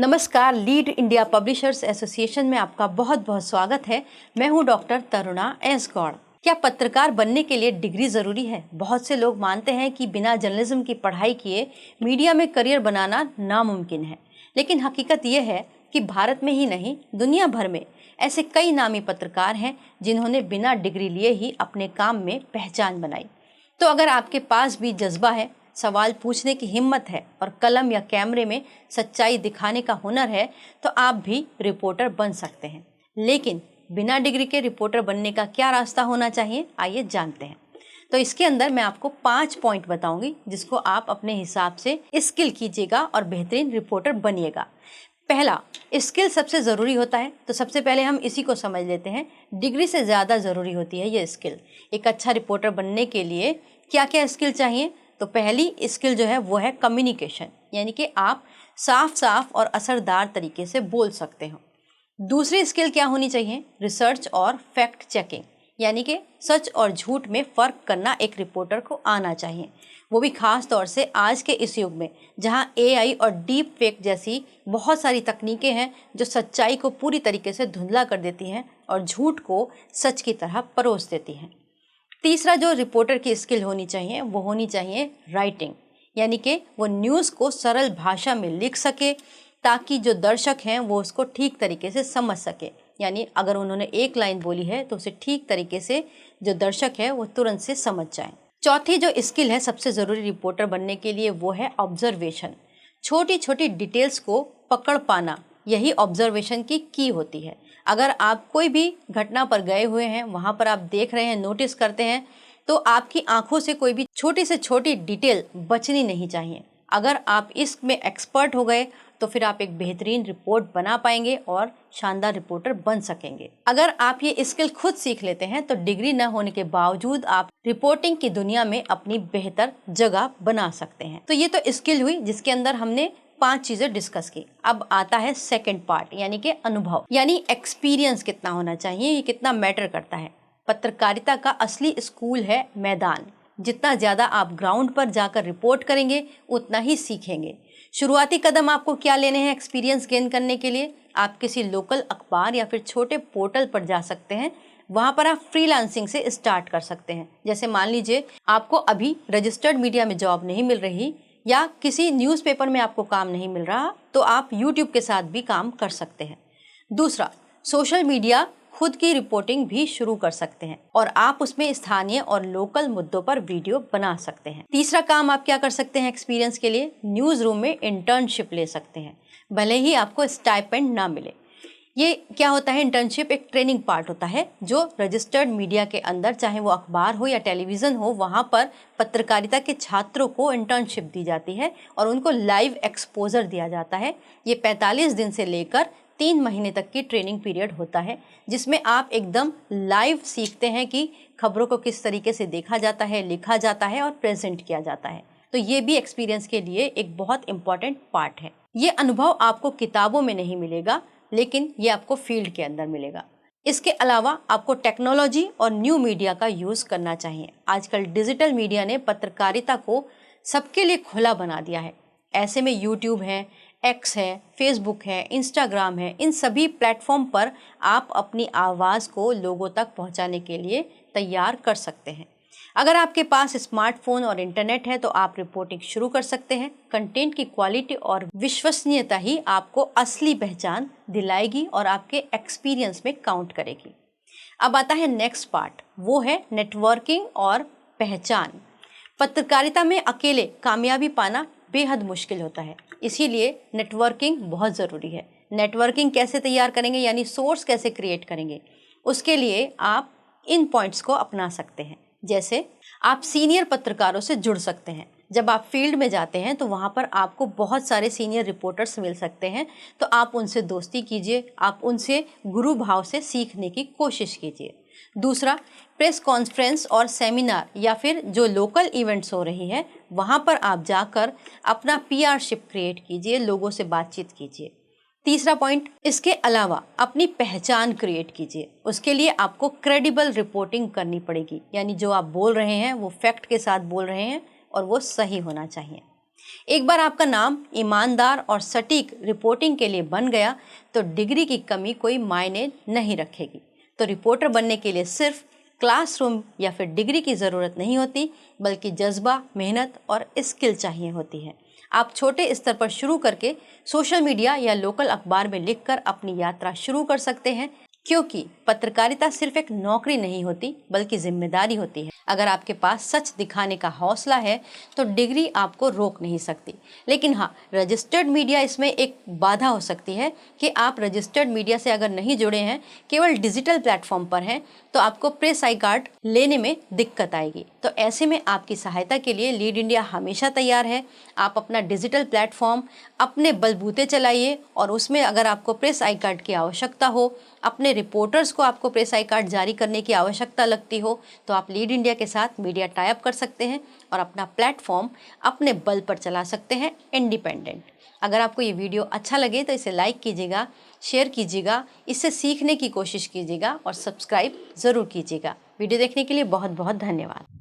नमस्कार, lead India publishers association में आपका बहुत बहुत स्वागत है। मैं हूं डॉक्टर तरुणा एस गौड़। क्या पत्रकार बनने के लिए डिग्री ज़रूरी है? बहुत से लोग मानते हैं कि बिना जर्नलिज्म की पढ़ाई किए मीडिया में करियर बनाना नामुमकिन है, लेकिन हकीकत यह है कि भारत में ही नहीं, दुनिया भर में ऐसे कई नामी पत्रकार हैं जिन्होंने बिना डिग्री लिए ही अपने काम में पहचान बनाई। तो अगर आपके पास भी जज्बा है, सवाल पूछने की हिम्मत है और कलम या कैमरे में सच्चाई दिखाने का हुनर है, तो आप भी रिपोर्टर बन सकते हैं। लेकिन बिना डिग्री के रिपोर्टर बनने का क्या रास्ता होना चाहिए, आइए जानते हैं। तो इसके अंदर मैं आपको 5 पॉइंट बताऊंगी जिसको आप अपने हिसाब से स्किल कीजिएगा और बेहतरीन रिपोर्टर बनिएगा। पहला, स्किल सबसे ज़रूरी होता है, तो सबसे पहले हम इसी को समझ लेते हैं। डिग्री से ज़्यादा ज़रूरी होती है ये स्किल। एक अच्छा रिपोर्टर बनने के लिए क्या क्या स्किल चाहिए? तो पहली स्किल जो है वो है कम्युनिकेशन, यानी कि आप साफ साफ और असरदार तरीके से बोल सकते हो। दूसरी स्किल क्या होनी चाहिए? रिसर्च और फैक्ट चेकिंग, यानी कि सच और झूठ में फ़र्क करना एक रिपोर्टर को आना चाहिए। वो भी ख़ास तौर से आज के इस युग में जहां एआई और डीप फेक जैसी बहुत सारी तकनीकें हैं जो सच्चाई को पूरी तरीके से धुंधला कर देती हैं और झूठ को सच की तरह परोस देती हैं। तीसरा जो रिपोर्टर की स्किल होनी चाहिए वो होनी चाहिए राइटिंग, यानी कि वो न्यूज़ को सरल भाषा में लिख सके ताकि जो दर्शक हैं वो उसको ठीक तरीके से समझ सके। यानी अगर उन्होंने एक लाइन बोली है तो उसे ठीक तरीके से जो दर्शक है वो तुरंत से समझ जाए। चौथी जो स्किल है सबसे ज़रूरी रिपोर्टर बनने के लिए वो है ऑब्जर्वेशन। छोटी छोटी डिटेल्स को पकड़ पाना, यही ऑब्जर्वेशन की होती है। अगर आप कोई भी घटना पर गए हुए हैं, वहाँ पर आप देख रहे हैं, नोटिस करते हैं, तो आपकी आंखों से कोई भी छोटी से छोटी डिटेल बचनी नहीं चाहिए। अगर आप इसमें एक्सपर्ट हो गए तो फिर आप एक बेहतरीन रिपोर्ट बना पाएंगे और शानदार रिपोर्टर बन सकेंगे। अगर आप ये स्किल खुद सीख लेते हैं तो डिग्री न होने के बावजूद आप रिपोर्टिंग की दुनिया में अपनी बेहतर जगह बना सकते हैं। तो ये तो स्किल हुई जिसके अंदर हमने 5 चीजें डिस्कस की। अब आता है सेकंड पार्ट, यानी कि अनुभव, यानी एक्सपीरियंस कितना होना चाहिए, ये कितना मैटर करता है। पत्रकारिता का असली स्कूल है मैदान। जितना ज़्यादा आप ग्राउंड पर जाकर रिपोर्ट करेंगे उतना ही सीखेंगे। शुरुआती कदम आपको क्या लेने हैं एक्सपीरियंस गेन करने के लिए? आप किसी लोकल अखबार या फिर छोटे पोर्टल पर जा सकते हैं। वहाँ पर आप फ्रीलांसिंग से स्टार्ट कर सकते हैं। जैसे मान लीजिए आपको अभी रजिस्टर्ड मीडिया में जॉब नहीं मिल रही या किसी न्यूज़पेपर में आपको काम नहीं मिल रहा, तो आप यूट्यूब के साथ भी काम कर सकते हैं। दूसरा, सोशल मीडिया खुद की रिपोर्टिंग भी शुरू कर सकते हैं और आप उसमें स्थानीय और लोकल मुद्दों पर वीडियो बना सकते हैं। तीसरा काम आप क्या कर सकते हैं एक्सपीरियंस के लिए? न्यूज़ रूम में इंटर्नशिप ले सकते हैं, भले ही आपको स्टाइपेंड ना मिले। ये क्या होता है? इंटर्नशिप एक ट्रेनिंग पार्ट होता है जो रजिस्टर्ड मीडिया के अंदर, चाहे वो अखबार हो या टेलीविज़न हो, वहाँ पर पत्रकारिता के छात्रों को इंटर्नशिप दी जाती है और उनको लाइव एक्सपोजर दिया जाता है। ये 45 दिन से लेकर 3 महीने तक की ट्रेनिंग पीरियड होता है जिसमें आप एकदम लाइव सीखते हैं कि खबरों को किस तरीके से देखा जाता है, लिखा जाता है और प्रेजेंट किया जाता है। तो ये भी एक्सपीरियंस के लिए एक बहुत इम्पॉर्टेंट पार्ट है। ये अनुभव आपको किताबों में नहीं मिलेगा, लेकिन ये आपको फील्ड के अंदर मिलेगा। इसके अलावा आपको टेक्नोलॉजी और न्यू मीडिया का यूज़ करना चाहिए। आजकल डिजिटल मीडिया ने पत्रकारिता को सबके लिए खुला बना दिया है। ऐसे में यूट्यूब है, एक्स है, फेसबुक है, इंस्टाग्राम है, इन सभी प्लेटफॉर्म पर आप अपनी आवाज़ को लोगों तक पहुंचाने के लिए तैयार कर सकते हैं। अगर आपके पास स्मार्टफोन और इंटरनेट है तो आप रिपोर्टिंग शुरू कर सकते हैं। कंटेंट की क्वालिटी और विश्वसनीयता ही आपको असली पहचान दिलाएगी और आपके एक्सपीरियंस में काउंट करेगी। अब आता है नेक्स्ट पार्ट, वो है नेटवर्किंग और पहचान। पत्रकारिता में अकेले कामयाबी पाना बेहद मुश्किल होता है, इसीलिए नेटवर्किंग बहुत ज़रूरी है। नेटवर्किंग कैसे तैयार करेंगे, यानी सोर्स कैसे क्रिएट करेंगे? उसके लिए आप इन पॉइंट्स को अपना सकते हैं। जैसे आप सीनियर पत्रकारों से जुड़ सकते हैं। जब आप फील्ड में जाते हैं तो वहाँ पर आपको बहुत सारे सीनियर रिपोर्टर्स मिल सकते हैं, तो आप उनसे दोस्ती कीजिए, आप उनसे गुरु भाव से सीखने की कोशिश कीजिए। दूसरा, प्रेस कॉन्फ्रेंस और सेमिनार या फिर जो लोकल इवेंट्स हो रही है वहाँ पर आप जाकर अपना पीआरशिप क्रिएट कीजिए, लोगों से बातचीत कीजिए। तीसरा पॉइंट, इसके अलावा अपनी पहचान क्रिएट कीजिए। उसके लिए आपको क्रेडिबल रिपोर्टिंग करनी पड़ेगी, यानी जो आप बोल रहे हैं वो फैक्ट के साथ बोल रहे हैं और वो सही होना चाहिए। एक बार आपका नाम ईमानदार और सटीक रिपोर्टिंग के लिए बन गया तो डिग्री की कमी कोई मायने नहीं रखेगी। तो रिपोर्टर बनने के लिए सिर्फ क्लासरूम या फिर डिग्री की ज़रूरत नहीं होती, बल्कि जज्बा, मेहनत और स्किल चाहिए होती है। आप छोटे स्तर पर शुरू करके सोशल मीडिया या लोकल अखबार में लिखकर अपनी यात्रा शुरू कर सकते हैं, क्योंकि पत्रकारिता सिर्फ एक नौकरी नहीं होती बल्कि जिम्मेदारी होती है। अगर आपके पास सच दिखाने का हौसला है तो डिग्री आपको रोक नहीं सकती। लेकिन हाँ, रजिस्टर्ड मीडिया इसमें एक बाधा हो सकती है कि आप रजिस्टर्ड मीडिया से अगर नहीं जुड़े हैं, केवल डिजिटल प्लेटफॉर्म पर हैं, तो आपको प्रेस आई कार्ड लेने में दिक्कत आएगी। तो ऐसे में आपकी सहायता के लिए लीड इंडिया हमेशा तैयार है। आप अपना डिजिटल प्लेटफॉर्म अपने बलबूते चलाइए और उसमें अगर आपको प्रेस आई कार्ड की आवश्यकता हो, अपने रिपोर्टर्स को आपको प्रेस आई कार्ड जारी करने की आवश्यकता लगती हो, तो आप लीड इंडिया के साथ मीडिया टाई अप कर सकते हैं और अपना प्लेटफॉर्म अपने बल पर चला सकते हैं, इंडिपेंडेंट। अगर आपको ये वीडियो अच्छा लगे तो इसे लाइक कीजिएगा, शेयर कीजिएगा, इससे सीखने की कोशिश कीजिएगा और सब्सक्राइब ज़रूर कीजिएगा। वीडियो देखने के लिए बहुत बहुत धन्यवाद।